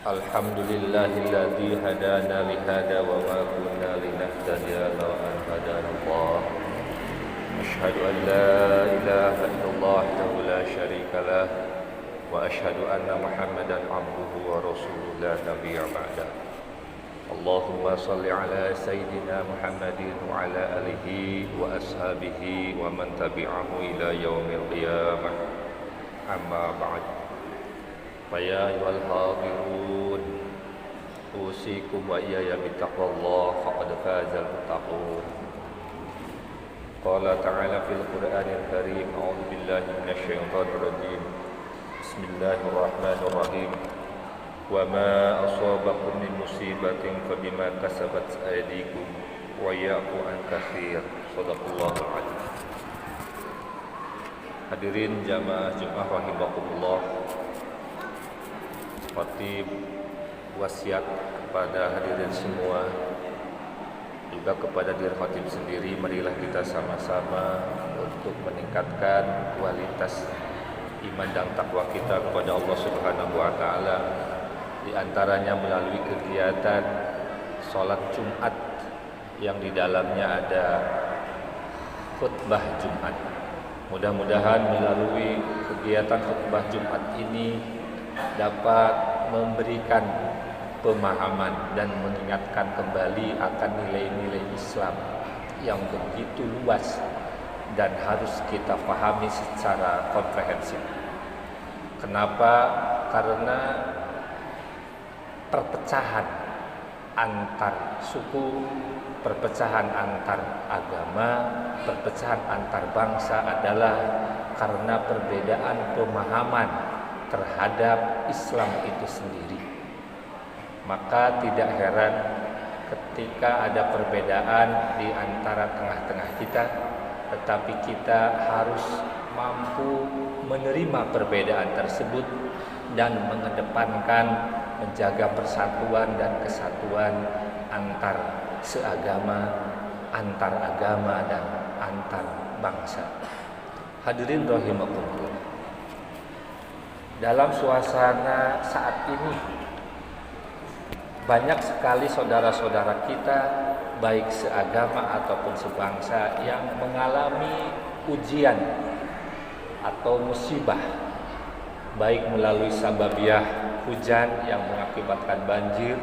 Alhamdulillahilladzi hadana lihada wa ma kunna linahtadiya laula an hadana Allah. Asyhadu an la ilaha illallah wahdahu la syarika lah wa asyhadu anna Muhammadan abduhu wa rasuluhu la nabiyya ba'da. Allahumma shalli ala sayyidina Muhammadin wa ala alihi wa ashabihi wa man tabi'ahu ila yaumil qiyamah. Amma ba'd. Faya ayyuhal hadirun usikum wa iyaya bittaqwallah faqad fazal muttaqun. Qala ta'ala fil Qur'anil Karim, a'udzu billahi minasy syaithanir rajim. Bismillahirrahmanirrahim. Wa ma asabakum min musibatin fabima kasabat aydikum wa ya'fu an katsir. Shadaqallahul adzim. Hadirin jamaah Jumat rahimakumullah. Khatib wasiat kepada hadirin semua, juga kepada diri khatib sendiri, marilah kita sama-sama untuk meningkatkan kualitas iman dan takwa kita kepada Allah Subhanahu wa taala, di antaranya melalui kegiatan salat Jumat yang di dalamnya ada khutbah Jumat. Mudah-mudahan melalui kegiatan khutbah Jumat ini dapat memberikan pemahaman dan mengingatkan kembali akan nilai-nilai Islam yang begitu luas dan harus kita pahami secara komprehensif. Kenapa? Karena perpecahan antar suku, perpecahan antar agama, perpecahan antar bangsa adalah karena perbedaan pemahaman terhadap Islam itu sendiri. Maka tidak heran ketika ada perbedaan di antara tengah-tengah kita, tetapi kita harus mampu menerima perbedaan tersebut dan mengedepankan menjaga persatuan dan kesatuan antar seagama, antar agama dan antar bangsa. Hadirin rahimakumullah. Dalam suasana saat ini, banyak sekali saudara-saudara kita, baik seagama ataupun sebangsa, yang mengalami ujian atau musibah, baik melalui sababiah hujan yang mengakibatkan banjir,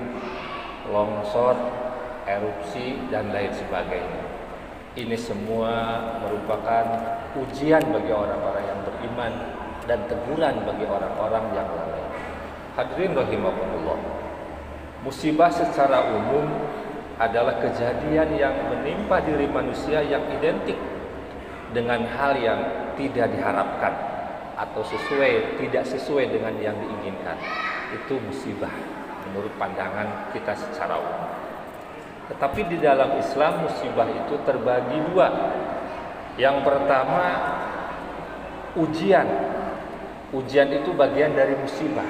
longsor, erupsi, dan lain sebagainya. Ini semua merupakan ujian bagi orang-orang yang beriman dan teguran bagi orang-orang yang lalai. Hadirin rahimakumullah. Musibah secara umum adalah kejadian yang menimpa diri manusia yang identik dengan hal yang tidak diharapkan atau tidak sesuai dengan yang diinginkan. Itu musibah menurut pandangan kita secara umum. Tetapi di dalam Islam musibah itu terbagi dua. Yang pertama, ujian. Ujian itu bagian dari musibah.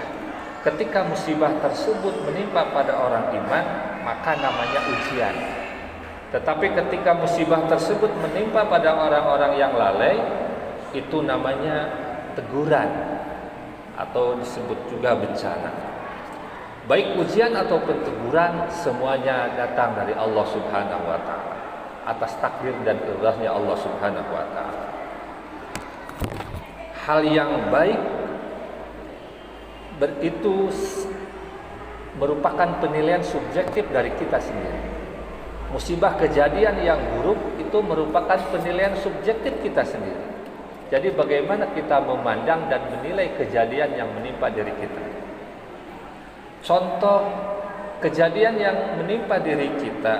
Ketika musibah tersebut menimpa pada orang iman, maka namanya ujian. Tetapi ketika musibah tersebut menimpa pada orang-orang yang lalai, itu namanya teguran atau disebut juga bencana. Baik ujian ataupun teguran, semuanya datang dari Allah Subhanahu wa taala atas takdir dan kehendaknya Allah Subhanahu wa taala. Hal yang baik itu merupakan penilaian subjektif dari kita sendiri. Musibah kejadian yang buruk itu merupakan penilaian subjektif kita sendiri. Jadi bagaimana kita memandang dan menilai kejadian yang menimpa diri kita. Contoh kejadian yang menimpa diri kita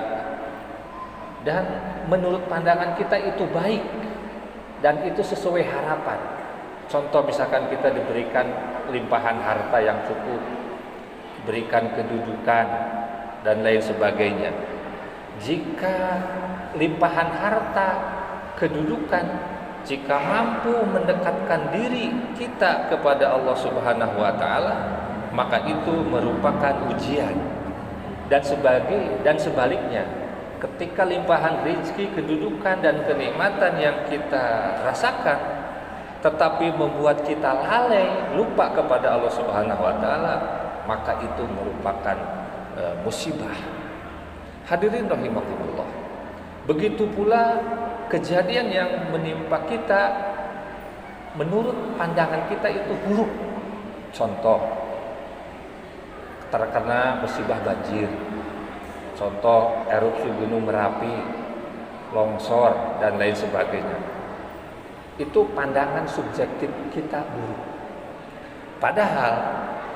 dan menurut pandangan kita itu baik dan itu sesuai harapan. Contoh misalkan kita diberikan limpahan harta yang cukup, diberikan kedudukan dan lain sebagainya. Jika limpahan harta, kedudukan, jika mampu mendekatkan diri kita kepada Allah Subhanahu wa taala, maka itu merupakan ujian. Dan sebaliknya, ketika limpahan rezeki, kedudukan dan kenikmatan yang kita rasakan tetapi membuat kita lalai, lupa kepada Allah Subhanahu wa taala, maka itu merupakan musibah. Hadirin rahimakumullah. Begitu pula kejadian yang menimpa kita menurut pandangan kita itu buruk. Contoh, terkena musibah banjir. Contoh, erupsi gunung Merapi, longsor dan lain sebagainya. Itu pandangan subjektif kita buruk. Padahal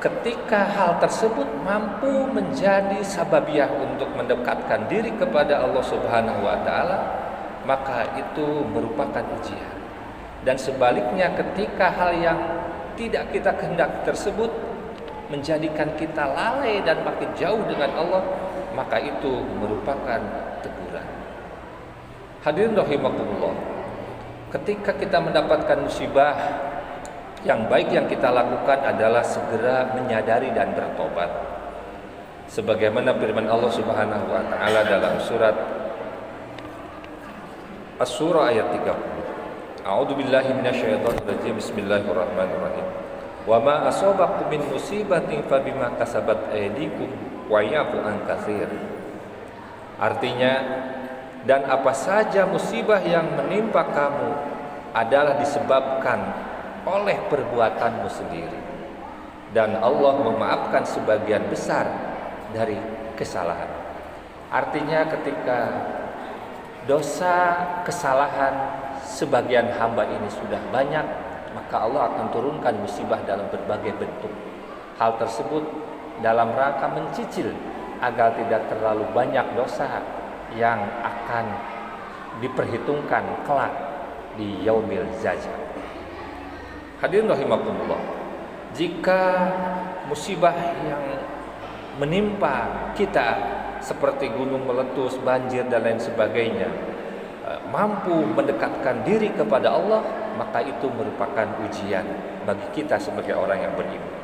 ketika hal tersebut mampu menjadi sababiah untuk mendekatkan diri kepada Allah Subhanahu wa taala, maka itu merupakan ujian. Dan sebaliknya ketika hal yang tidak kita kehendaki tersebut menjadikan kita lalai dan makin jauh dengan Allah, maka itu merupakan teguran. Hadirin rahimakumullah. Ketika kita mendapatkan musibah, yang baik yang kita lakukan adalah segera menyadari dan bertobat. Sebagaimana firman Allah Subhanahu wa taala dalam surat Asy-Syura ayat 30. A'udzu billahi minasyaitonir rajim. Bismillahirrahmanirrahim. Wa ma asabakum min musibatin fabima kasabat aydikum wa ya'fu an katsir. Artinya, dan apa saja musibah yang menimpa kamu adalah disebabkan oleh perbuatanmu sendiri, dan Allah memaafkan sebagian besar dari kesalahan. Artinya ketika dosa kesalahan sebagian hamba ini sudah banyak, maka Allah akan turunkan musibah dalam berbagai bentuk. Hal tersebut dalam rangka mencicil agar tidak terlalu banyak dosa yang akan diperhitungkan kelak di yaumil zajah. Hadirin rahimakumullah. Jika musibah yang menimpa kita seperti gunung meletus, banjir dan lain sebagainya mampu mendekatkan diri kepada Allah, maka itu merupakan ujian bagi kita sebagai orang yang beriman.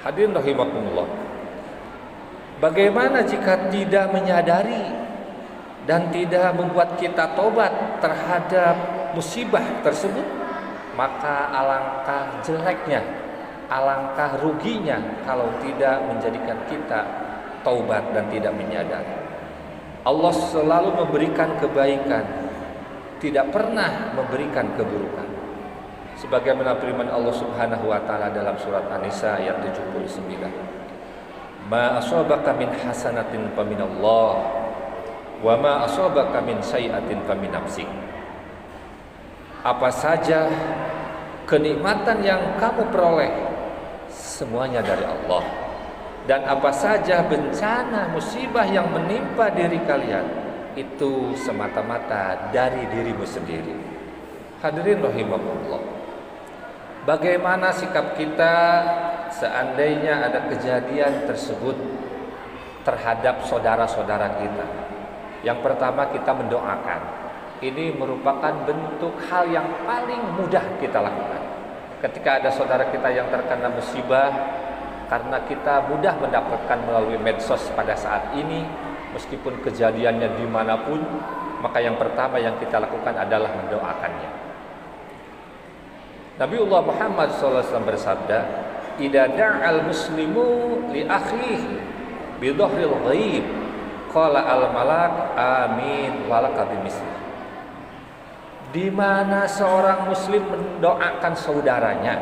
Hadirin rahimakumullah. Bagaimana jika tidak menyadari dan tidak membuat kita tobat terhadap musibah tersebut? Maka alangkah jeleknya, alangkah ruginya kalau tidak menjadikan kita taubat dan tidak menyadari. Allah selalu memberikan kebaikan, tidak pernah memberikan keburukan. Sebagaimana firman Allah Subhanahu wa taala dalam surat An-Nisa ayat 79. Ma asabaka min hasanatin faminallah wa ma asabaka min sayyi'atin famin nafsik. Apa saja kenikmatan yang kamu peroleh semuanya dari Allah, dan apa saja bencana musibah yang menimpa diri kalian itu semata-mata dari dirimu sendiri. Hadirin rahimakumullah. Bagaimana sikap kita seandainya ada kejadian tersebut terhadap saudara-saudara kita? Yang pertama, kita mendoakan. Ini merupakan bentuk hal yang paling mudah kita lakukan. Ketika ada saudara kita yang terkena musibah, karena kita mudah mendapatkan melalui medsos pada saat ini, meskipun kejadiannya dimanapun, maka yang pertama yang kita lakukan adalah mendoakannya. Nabiullah Muhammad SAW bersabda, "Idza da'al muslimu li akhihi bi dhahril ghaib, qala al malak amin walaka bimisli." Di mana seorang muslim mendoakan saudaranya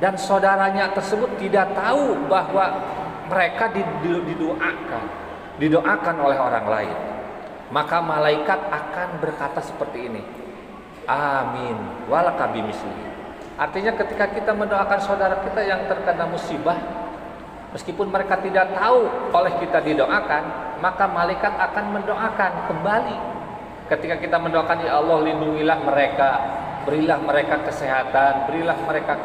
dan saudaranya tersebut tidak tahu bahwa mereka didoakan oleh orang lain, maka malaikat akan berkata seperti ini, amin walaka bimisli. Artinya ketika kita mendoakan saudara kita yang terkena musibah, meskipun mereka tidak tahu oleh kita didoakan, maka malaikat akan mendoakan kembali. Ketika kita mendoakan, ya Allah lindungilah mereka, berilah mereka kesehatan, berilah mereka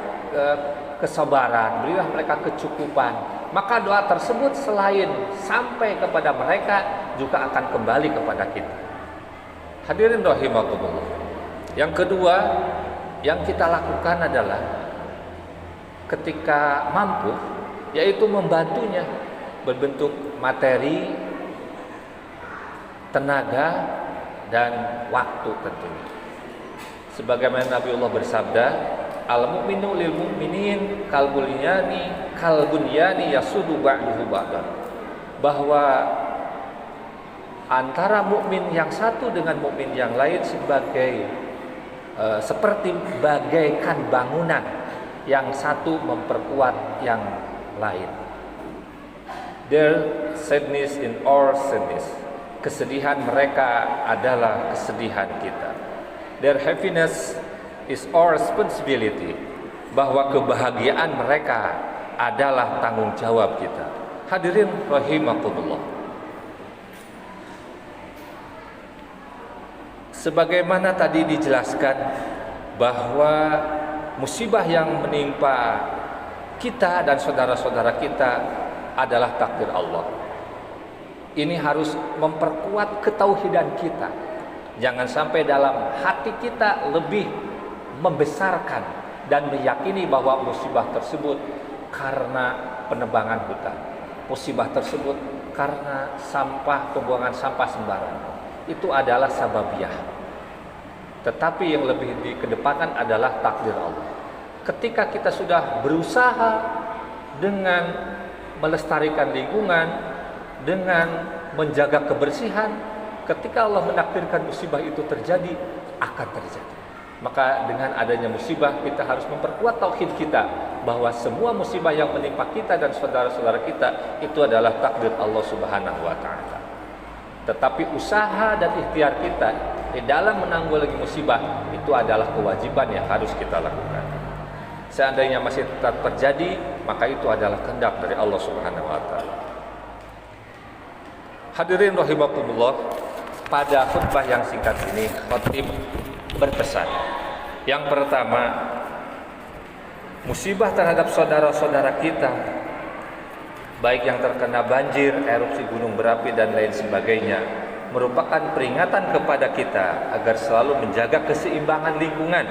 kesabaran, berilah mereka kecukupan, maka doa tersebut selain sampai kepada mereka juga akan kembali kepada kita. Hadirin rahimakumullah. Yang kedua yang kita lakukan adalah ketika mampu, yaitu membantunya berbentuk materi, tenaga, dan waktu tentunya. Sebagaimana Nabi Allah bersabda, Al-mu'minu lil mu'minin kalbunyani yasudu ba'duhu ba'dan. Bahwa antara mukmin yang satu dengan mukmin yang lain seperti bagaikan bangunan, yang satu memperkuat yang lain. Their sadness in our sadness. Kesedihan mereka adalah kesedihan kita. Their happiness is our responsibility. Bahwa kebahagiaan mereka adalah tanggung jawab kita. Hadirin rahimakumullah. Sebagaimana tadi dijelaskan bahwa musibah yang menimpa kita dan saudara-saudara kita adalah takdir Allah. Ini harus memperkuat ketauhidan kita. Jangan sampai dalam hati kita lebih membesarkan dan meyakini bahwa musibah tersebut karena penebangan hutan, musibah tersebut karena pembuangan sampah sembarangan. Itu adalah sababiyah. Tetapi yang lebih dikedepankan adalah takdir Allah. Ketika kita sudah berusaha dengan melestarikan lingkungan, dengan menjaga kebersihan, ketika Allah menakdirkan musibah itu terjadi, akan terjadi. Maka dengan adanya musibah, kita harus memperkuat tauhid kita bahwa semua musibah yang menimpa kita dan saudara-saudara kita itu adalah takdir Allah Subhanahu wa taala. Tetapi usaha dan ikhtiar kita di dalam menanggulangi musibah itu adalah kewajiban yang harus kita lakukan. Seandainya masih tetap terjadi, maka itu adalah kehendak dari Allah Subhanahu wa taala. Hadirin rahimakumullah, pada khutbah yang singkat ini khatib berpesan. Yang pertama, musibah terhadap saudara-saudara kita, baik yang terkena banjir, erupsi gunung berapi dan lain sebagainya, merupakan peringatan kepada kita agar selalu menjaga keseimbangan lingkungan.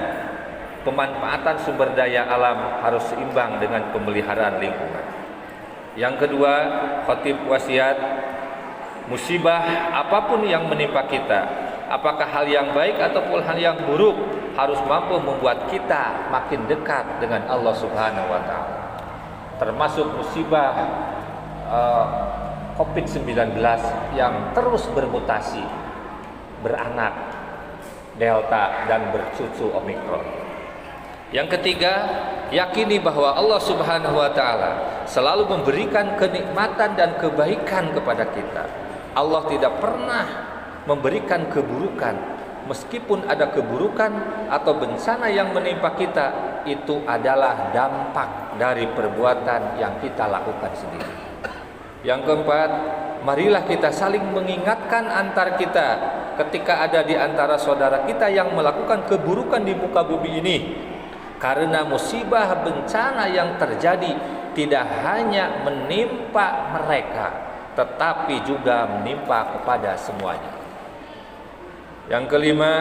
Pemanfaatan sumber daya alam harus seimbang dengan pemeliharaan lingkungan. Yang kedua, khatib wasiat, musibah apapun yang menimpa kita, apakah hal yang baik ataupun hal yang buruk, harus mampu membuat kita makin dekat dengan Allah Subhanahu wa taala. Termasuk musibah COVID-19 yang terus bermutasi, beranak Delta dan bercucu Omikron. Yang ketiga, yakini bahwa Allah Subhanahu wa taala selalu memberikan kenikmatan dan kebaikan kepada kita. Allah tidak pernah memberikan keburukan. Meskipun ada keburukan atau bencana yang menimpa kita, itu adalah dampak dari perbuatan yang kita lakukan sendiri. Yang keempat, marilah kita saling mengingatkan antar kita ketika ada di antara saudara kita yang melakukan keburukan di muka bumi ini. Karena musibah bencana yang terjadi tidak hanya menimpa mereka, tetapi juga menimpa kepada semuanya. Yang kelima,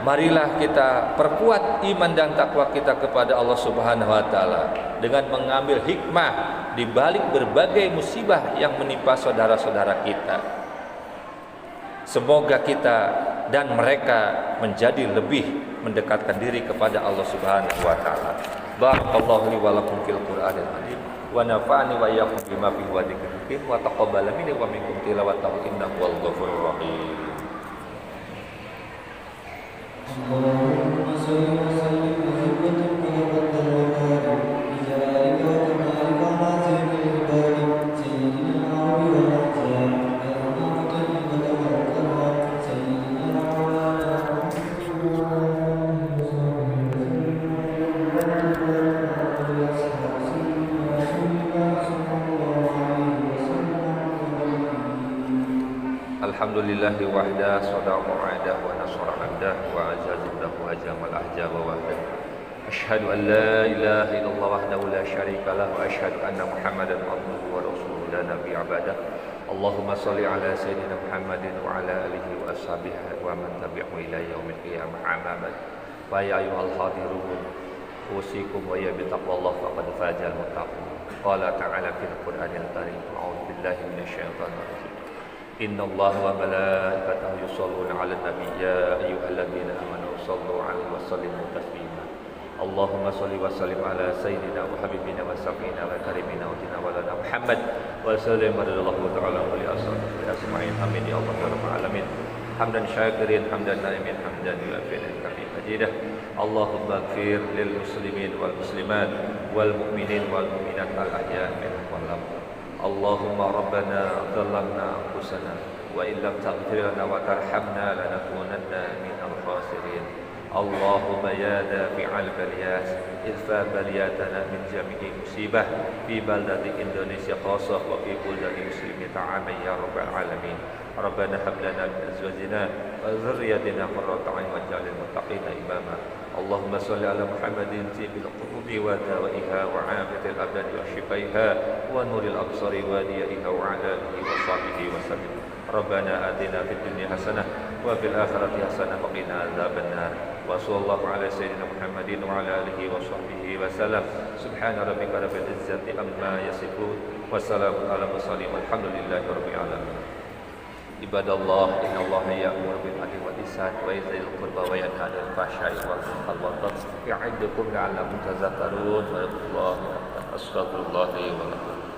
marilah kita perkuat iman dan takwa kita kepada Allah Subhanahu wa taala dengan mengambil hikmah di balik berbagai musibah yang menimpa saudara-saudara kita. Semoga kita dan mereka menjadi lebih mendekatkan diri kepada Allah Subhanahu wa taala. Barakallahu li wa lakum fil Qur'anil azim wa nafa'ani wa iyyakum bima fihi wa dzikrih wa taqabbala minni wa minkum tilawatahu innahu wal ghafurur rahim. Allahumma shalli wa sallim wa barik Alhamdulillahi wahda sadaqa wa'ada wa nasara abdah wa azazudah wa ajamal ahjab wa wahdah. Asyhadu an la ilaha illallah wahdahu la syarika lah wa asyhadu anna Muhammadan abduhu wa rasuluhu la nabiyya ba'dah. Allahumma shalli ala sayyidina Muhammadin wa ala alihi wa ashabihi wa man tabi'ahu ila yaumil qiyamah amma ba'd. Wa ya ayyuhal hadirun usikum wa ya bi taqwallah faqad fazal muttaqin. Qala ta'ala fil Qur'anil karim a'udzu billahi minasy syaithanir rajim. Inna Allah wa malaikatahu yusholluna 'alan nabiy ya ayyuhalladzina amanu shallu 'alaihi wa sallimu taslima. اللهم صل وسلم على سيدنا وحبيبنا وسقينا وكريمنا وتناولنا محمد وسلم رضي الله تعالى عن كل أصحابه أجمعين آمين يا الله رب العالمين حمدا شاكرين حمدا نائمين حمدا يوافي نعمك مزيدا اللهم اغفر للمسلمين والمسلمات والمؤمنين والمؤمنات الأحياء منهم والأموات اللهم ربنا ظلمنا أنفسنا وإن لم تغفر لنا وترحمنا لنكونن من الخاسرين اللهم يا دافع البليات ادفع بلياتنا من جميع مصيبة في بلدة إندونيسيا خاصة وفي بلدان المسلمين عامة يا رب العالمين ربنا هب لنا من أزواجنا وذرياتنا قرة أعين واجعل للمتقين إماما اللهم صل على محمد طيب القلوب ودوائها وعافية الأبدان وشفائها ونور الأبصار وديائها وعلى آله وصحبه وسلم ربنا آتنا في الدنيا حسنة وفي الآخرة حسنة وقنا عذاب النار وصلى الله على سيدنا محمد وعلى آله وصحبه وسلم سبحان ربك رب العزة عما يصفون وسلام على المرسلين والحمد لله رب العالمين عباد الله إن الله يأمر بالعدل والإحسان وإيتاء ذي القربى وينهى عن الفحشاء والمنكر والبغي يعظكم لعلكم تذكرون ويذكر الله أستغفر الله لي ولكم